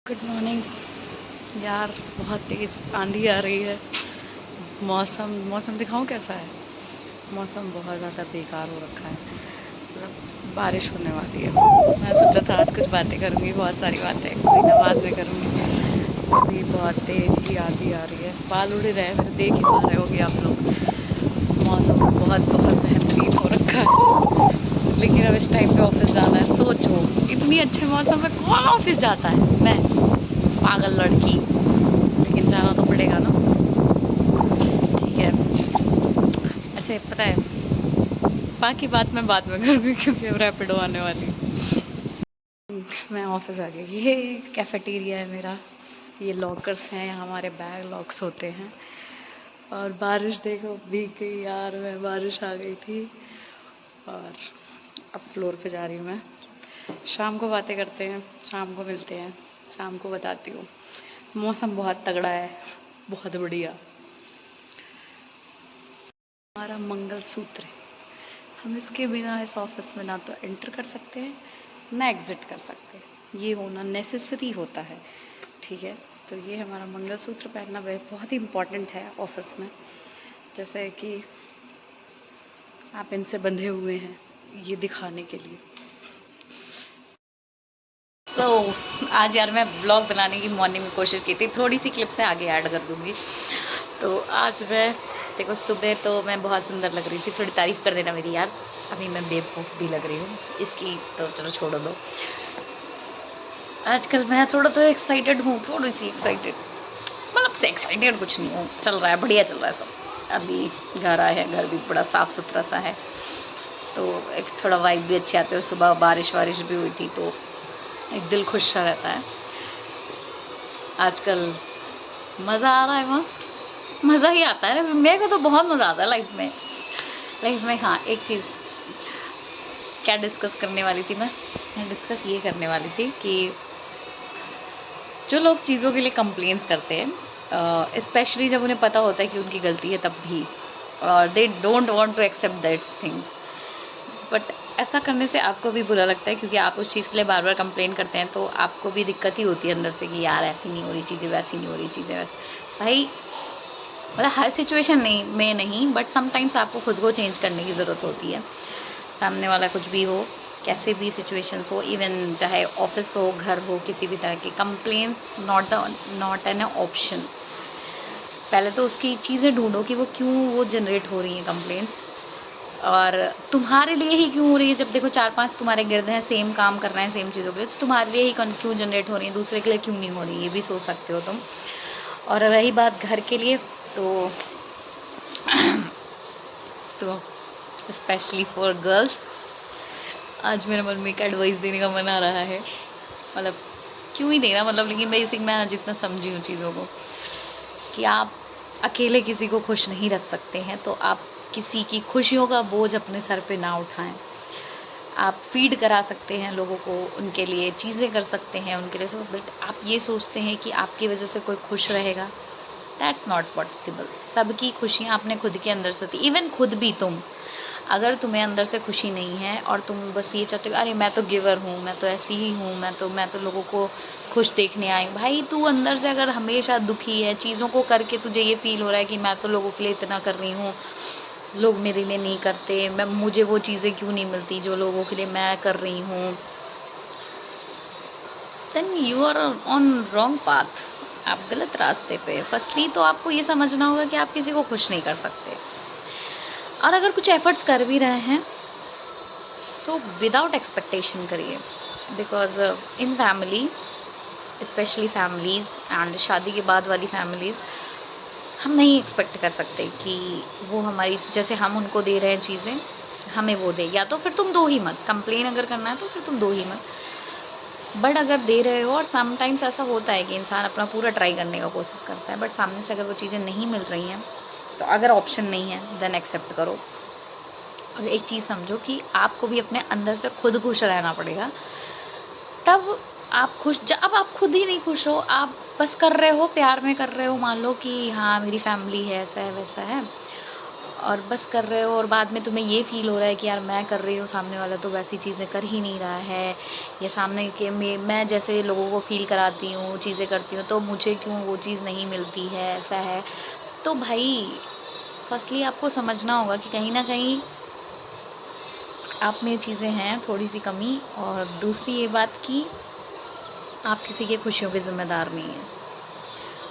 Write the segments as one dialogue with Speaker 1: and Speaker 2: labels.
Speaker 1: Good morning यार। बहुत तेज़ आंधी आ रही है। मौसम मौसम दिखाऊं कैसा है। मौसम बहुत ज़्यादा बेकार हो रखा है, मतलब बारिश होने वाली है। मैं सोचा था आज कुछ बातें करूँगी, बहुत सारी बातें, कोई ना बाद में करूँगी। अभी बहुत तेज़ ही आंधी आ रही है, बाल उड़ रहे हैं मेरे, देख ही पा रहे होगे आप लोग। मौसम बहुत बहुत बेहतरीन हो रखा है, लेकिन अब इस टाइम पे ऑफिस जाना है। सोचो, इतनी अच्छे मौसम में कौन ऑफिस जाता है। मैं पागल लड़की, लेकिन जाना तो पड़ेगा ना। ठीक है। ऐसे पता है, बाकी बात मैं बाद में करूँगी क्योंकि अब रैपिडो आने वाली है। मैं ऑफिस आ गई। ये कैफेटेरिया है मेरा, ये लॉकर्स हैं, यहाँ हमारे बैग लॉक्स होते हैं। और बारिश देखो, भीग गई यार मैं, बारिश आ गई थी। और अब फ्लोर पे जा रही हूँ मैं। शाम को बातें करते हैं, शाम को मिलते हैं, शाम को बताती हूँ। मौसम बहुत तगड़ा है, बहुत बढ़िया। हमारा मंगलसूत्र है, हम इसके बिना इस ऑफिस में ना तो एंटर कर सकते हैं ना एग्ज़िट कर सकते हैं। ये होना नेसेसरी होता है, ठीक है। तो ये हमारा मंगलसूत्र पहनना वह बहुत ही इम्पोर्टेंट है ऑफिस में। जैसे कि आप इनसे बंधे हुए हैं, ये दिखाने के लिए। आज यार मैं ब्लॉग बनाने की मॉर्निंग में कोशिश की थी, थोड़ी सी क्लिप से आगे ऐड कर दूँगी। तो आज मैं, देखो सुबह तो मैं बहुत सुंदर लग रही थी, थोड़ी तारीफ़ कर देना मेरी यार। अभी मैं बेवकूफ़ भी लग रही हूँ, इसकी तो चलो छोड़ो दो। आजकल मैं थोड़ा तो एक्साइटेड हूँ, थोड़ी सी एक्साइटेड, मतलब से एक्साइटेड कुछ नहीं हूँ, चल रहा है, बढ़िया चल रहा है सब। अभी घर आए हैं, घर भी बड़ा साफ़ सुथरा सा है, तो एक थोड़ा वाइब भी अच्छी आती है। और सुबह बारिश वारिश भी हुई थी, तो एक दिल खुश सा रहता है। आजकल मज़ा आ रहा है, मस्त मज़ा ही आता है। मेरे को तो बहुत मज़ा आता है लाइफ में। हाँ, एक चीज़ क्या डिस्कस करने वाली थी मैं डिस्कस ये करने वाली थी कि जो लोग चीज़ों के लिए कंप्लेंट्स करते हैं, स्पेशली जब उन्हें पता होता है कि उनकी गलती है, तब भी और they don't want to accept that's things. But ऐसा करने से आपको भी बुरा लगता है, क्योंकि आप उस चीज़ के लिए बार बार कंप्लेन करते हैं, तो आपको भी दिक्कत ही होती है अंदर से कि यार ऐसी नहीं हो रही चीज़ें, वैसी नहीं हो रही चीज़ें, वैसे भाई। मतलब हर सिचुएशन नहीं में नहीं, बट समटाइम्स आपको खुद को चेंज करने की ज़रूरत होती है। सामने वाला कुछ भी हो, कैसे भी सिचुएशंस हो, इवन चाहे ऑफिस हो, घर हो, किसी भी तरह के कंप्लेंट्स नॉट एन ऑप्शन। पहले तो उसकी चीज़ें ढूंढो कि वो क्यों वो जनरेट हो रही हैं कंप्लेंट्स, और तुम्हारे लिए ही क्यों हो रही है। जब देखो 4-5 तुम्हारे गिर्द हैं, सेम काम कर रहे हैं सेम चीज़ों के लिए, तो तुम्हारे लिए ही क्यों जनरेट हो रही है, दूसरे के लिए क्यों नहीं हो रही, ये भी सोच सकते हो तुम। और रही बात घर के लिए, तो तो स्पेशली फॉर गर्ल्स, आज मेरे मन में एक एडवाइस देने का मन आ रहा है। मतलब क्यों ही देना, मतलब लेकिन बेसिक मैं जितना समझी हूँ चीज़ों को, कि आप अकेले किसी को खुश नहीं रख सकते हैं, तो आप किसी की खुशियों का बोझ अपने सर पे ना उठाएं। आप फीड करा सकते हैं लोगों को, उनके लिए चीज़ें कर सकते हैं उनके लिए, बट आप ये सोचते हैं कि आपकी वजह से कोई खुश रहेगा, दैट्स नॉट पॉसिबल। सबकी खुशियाँ अपने खुद के अंदर से होती, इवन खुद भी तुम, अगर तुम्हें अंदर से खुशी नहीं है और तुम बस ये चाहते हो अरे मैं तो गिवर हूँ, मैं तो ऐसी ही हूँ, मैं तो लोगों को खुश देखने आई हूँ, भाई तू अंदर से अगर हमेशा दुखी है, चीज़ों को करके तुझे ये फील हो रहा है कि मैं तो लोगों के लिए इतना कर रही हूँ, लोग मेरे लिए नहीं करते, मुझे वो चीज़ें क्यों नहीं मिलती जो लोगों के लिए मैं कर रही हूँ, then you are on wrong path. आप गलत रास्ते पे। फर्स्टली तो आपको ये समझना होगा कि आप किसी को खुश नहीं कर सकते, और अगर कुछ एफर्ट्स कर भी रहे हैं तो विदाउट एक्सपेक्टेशन करिए। Because in family, specially families and शादी के बाद वाली फैमिलीज़, हम नहीं एक्सपेक्ट कर सकते कि वो हमारी, जैसे हम उनको दे रहे हैं चीज़ें, हमें वो दे। या तो फिर तुम दो ही मत, कंप्लेन अगर करना है तो फिर तुम दो ही मत। बट अगर दे रहे हो, और समटाइम्स ऐसा होता है कि इंसान अपना पूरा ट्राई करने का कोशिश करता है, बट सामने से अगर वो चीज़ें नहीं मिल रही हैं, तो अगर ऑप्शन नहीं है देन एक्सेप्ट करो। और एक चीज़ समझो कि आपको भी अपने अंदर से खुद खुश रहना पड़ेगा, तब आप खुश। अब आप खुद ही नहीं खुश हो, आप बस कर रहे हो, प्यार में कर रहे हो, मान लो कि हाँ मेरी फैमिली है, ऐसा है वैसा है,
Speaker 2: और बस कर रहे हो और बाद में तुम्हें ये फ़ील हो रहा है कि यार मैं कर रही हूँ, सामने वाला तो वैसी चीज़ें कर ही नहीं रहा है, या सामने के मैं जैसे लोगों को फ़ील कराती हूँ, चीज़ें करती हूँ, तो मुझे क्यों वो चीज़ नहीं मिलती है, ऐसा है। तो भाई फर्स्टली आपको समझना होगा कि कहीं न कहीं आप में चीज़ें हैं, थोड़ी-सी कमी, और दूसरी ये बात कि आप किसी की खुशियों के ज़िम्मेदार नहीं हैं।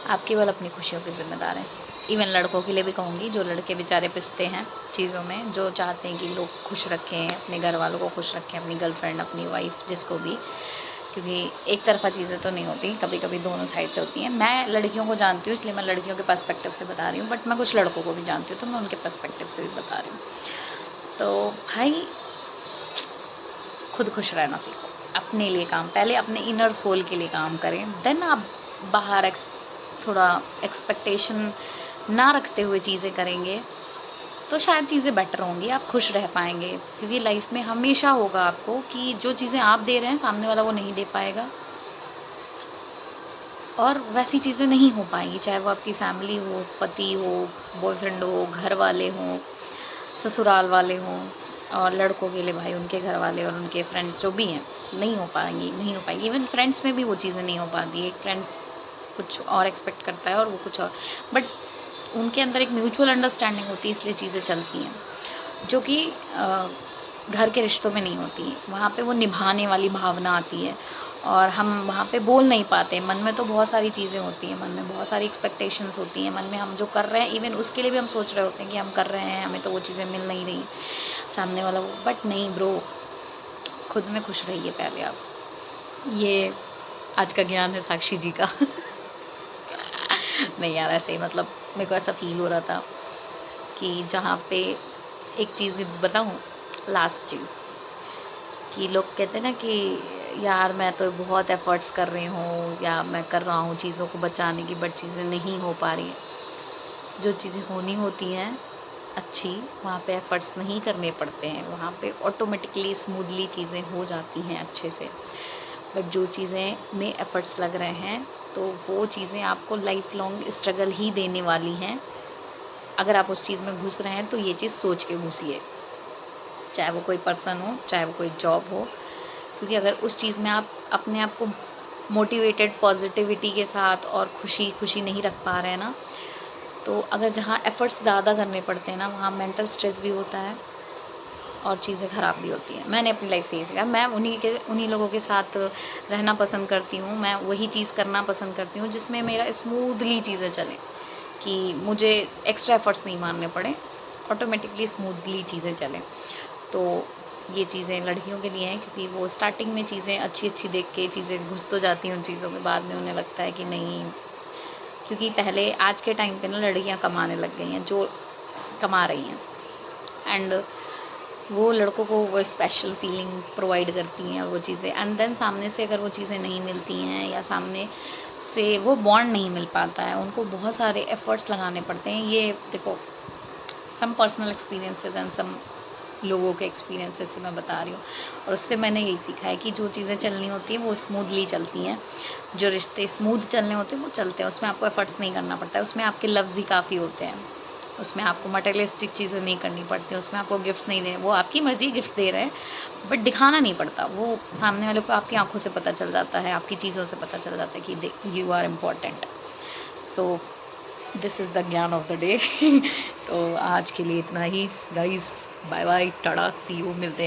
Speaker 2: आप केवल अपनी खुशियों के ज़िम्मेदार हैं। इवन लड़कों के लिए भी कहूँगी, जो लड़के बेचारे पिसते हैं चीज़ों में, जो चाहते हैं कि लोग खुश रखें, अपने घर वालों को खुश रखें, अपनी गर्लफ्रेंड, अपनी वाइफ, जिसको भी, क्योंकि एक तरफ़ा चीज़ें तो नहीं होती, कभी-कभी दोनों साइड से होती हैं। मैं लड़कियों को जानती हूँ, इसलिए मैं लड़कियों के पर्सपेक्टिव से बता रही हूँ, बट मैं कुछ लड़कों को भी जानती हूँ, तो मैं उनके पर्सपेक्टिव से भी बता रही हूँ। तो भाई खुद खुश रहना सीखो, अपने लिए काम, पहले अपने इनर सोल के लिए काम करें, देन आप बाहर थोड़ा एक्सपेक्टेशन ना रखते हुए चीज़ें करेंगे, तो शायद चीज़ें बेटर होंगी, आप खुश रह पाएंगे। क्योंकि लाइफ में हमेशा होगा आपको कि जो चीज़ें आप दे रहे हैं सामने वाला वो नहीं दे पाएगा, और वैसी चीज़ें नहीं हो पाएंगी, चाहे वो आपकी फैमिली हो, पति हो, बॉयफ्रेंड हो, घर वाले हों, ससुराल वाले हों, और लड़कों के लिए भाई उनके घर वाले और उनके फ्रेंड्स जो भी हैं, नहीं हो पाएंगी, नहीं हो पाएगी। इवन फ्रेंड्स में भी वो चीज़ें नहीं हो पाती। एक फ्रेंड्स कुछ और एक्सपेक्ट करता है और वो कुछ और, बट उनके अंदर एक म्यूचुअल अंडरस्टैंडिंग होती है, इसलिए चीज़ें चलती हैं, जो कि घर के रिश्तों में नहीं होती। वहाँ पे वो निभाने वाली भावना आती है, और हम वहाँ पे बोल नहीं पाते। मन में तो बहुत सारी चीज़ें होती हैं, मन में बहुत सारी एक्सपेक्टेशंस होती हैं, मन में हम जो कर रहे हैं, इवन उसके लिए भी हम सोच रहे होते हैं कि हम कर रहे हैं, हमें तो वो चीज़ें मिल नहीं रही, सामने वाला वो, बट नहीं ब्रो, खुद में खुश रहिए पहले आप। ये आज का ज्ञान है साक्षी जी का। नहीं यार, ऐसे ही मतलब मेरे को ऐसा फ़ील हो रहा था कि जहाँ पे एक चीज़ बताऊँ, लास्ट चीज़, कि लोग कहते हैं ना कि यार मैं तो बहुत एफ़र्ट्स कर रही हूँ, या मैं कर रहा हूँ चीज़ों को बचाने की, बट चीज़ें नहीं हो पा रही हैं। जो चीज़ें होनी होती हैं अच्छी, वहाँ पे एफ़र्ट्स नहीं करने पड़ते हैं, वहाँ पे ऑटोमेटिकली स्मूथली चीज़ें हो जाती हैं अच्छे से। बट जो चीज़ें में एफ़र्ट्स लग रहे हैं, तो वो चीज़ें आपको लाइफ़ लॉन्ग स्ट्रगल ही देने वाली हैं। अगर आप उस चीज़ में घुस रहे हैं, तो ये चीज़ सोच के घुसिए, चाहे वो कोई पर्सन हो, चाहे वो कोई जॉब हो। क्योंकि अगर उस चीज़ में आप अपने आप को मोटिवेटेड पॉजिटिविटी के साथ और खुशी नहीं रख पा रहे हैं ना, तो अगर जहाँ एफ़र्ट्स ज़्यादा करने पड़ते हैं ना, वहाँ मेंटल स्ट्रेस भी होता है और चीज़ें ख़राब भी होती हैं। मैंने अपनी लाइफ़ से ये सीखा। मैं उन्हीं लोगों के साथ रहना पसंद करती हूँ, मैं वही चीज़ करना पसंद करती हूँ जिसमें मेरा स्मूथली चीज़ें चलें, कि मुझे एक्स्ट्रा एफ़र्ट्स नहीं मारने पड़े, ऑटोमेटिकली स्मूथली चीज़ें चलें। तो ये चीज़ें लड़कियों के लिए हैं, क्योंकि वो स्टार्टिंग में चीज़ें अच्छी देख के चीज़ें घुस तो जाती हैं उन चीज़ों में, बाद में उन्हें लगता है कि नहीं, क्योंकि पहले आज के टाइम पे ना लड़कियां कमाने लग गई हैं, जो कमा रही हैं, एंड वो लड़कों को वो स्पेशल फीलिंग प्रोवाइड करती हैं, और वो चीज़ें, एंड देन सामने से अगर वो चीज़ें नहीं मिलती हैं, या सामने से वो बॉन्ड नहीं मिल पाता है, उनको बहुत सारे एफ़र्ट्स लगाने पड़ते हैं। ये देखो, some personal experiences and some लोगों के एक्सपीरियंसेस से मैं बता रही हूँ, और उससे मैंने यही सीखा है कि जो चीज़ें चलनी होती हैं वो स्मूथली चलती हैं, जो रिश्ते स्मूथ चलने होते हैं वो चलते हैं, उसमें आपको एफ़र्ट्स नहीं करना पड़ता है, उसमें आपके लफ्ज़ ही काफ़ी होते हैं, उसमें आपको मटेरियलिस्टिक चीज़ें नहीं करनी पड़ती, उसमें आपको गिफ्ट्स नहीं देने, वो आपकी मर्ज़ी गिफ्ट दे रहे हैं, बट दिखाना नहीं पड़ता, वो सामने वाले को आपकी आँखों से पता चल जाता है, आपकी चीज़ों से पता चल जाता है कि देख, you are important. So this is the ज्ञान ऑफ द डे। तो आज के लिए इतना ही guys, bye bye, ta-ta, see you, मिलते हैं।